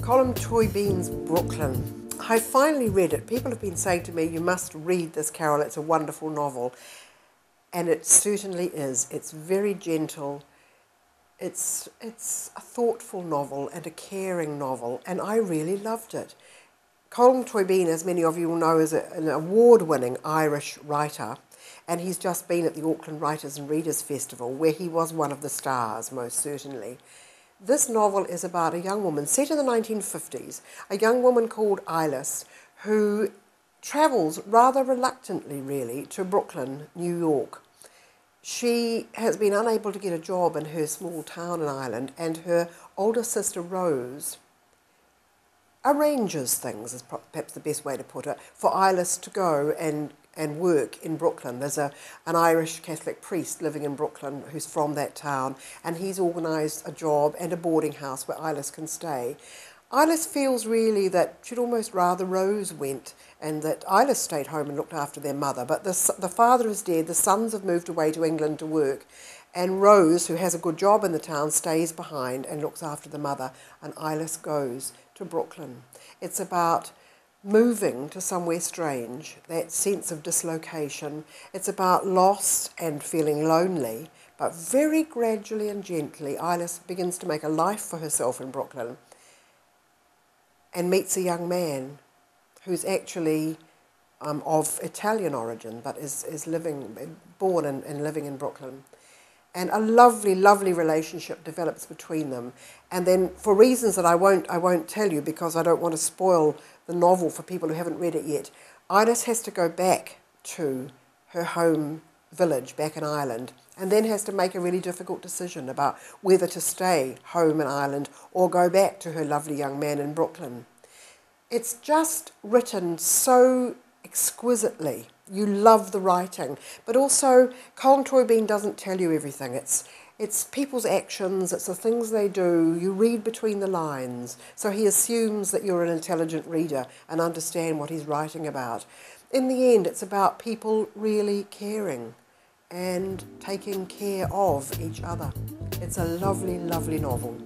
Colm Tóibín's Brooklyn. I finally read it. People have been saying to me, you must read this, Carole, it's a wonderful novel. And it certainly is. It's very gentle. It's a thoughtful novel and a caring novel, and I really loved it. Colm Tóibín, as many of you will know, is an award-winning Irish writer, and he's just been at the Auckland Writers and Readers Festival, where he was one of the stars, most certainly. This novel is about a young woman, set in the 1950s, a young woman called Eilis, who travels rather reluctantly, really, to Brooklyn, New York. She has been unable to get a job in her small town in Ireland, and her older sister, Rose, arranges things, is perhaps the best way to put it, for Eilis to go and work in Brooklyn. There's an Irish Catholic priest living in Brooklyn who's from that town, and he's organised a job and a boarding house where Eilis can stay. Eilis feels really that she'd almost rather Rose went and that Eilis stayed home and looked after their mother, but the father is dead, the sons have moved away to England to work, and Rose, who has a good job in the town, stays behind and looks after the mother, and Eilis goes to Brooklyn. It's about moving to somewhere strange, that sense of dislocation. It's about loss and feeling lonely, but very gradually and gently Eilis begins to make a life for herself in Brooklyn and meets a young man who's actually of Italian origin, but is born and living in Brooklyn. And a lovely, lovely relationship develops between them. And then, for reasons that I won't tell you because I don't want to spoil the novel for people who haven't read it yet, Eilis has to go back to her home village back in Ireland, and then has to make a really difficult decision about whether to stay home in Ireland or go back to her lovely young man in Brooklyn. It's just written so exquisitely. You love the writing, but also Colm Tóibín doesn't tell you everything. It's people's actions, it's the things they do, you read between the lines, so he assumes that you're an intelligent reader and understand what he's writing about. In the end, it's about people really caring and taking care of each other. It's a lovely, lovely novel.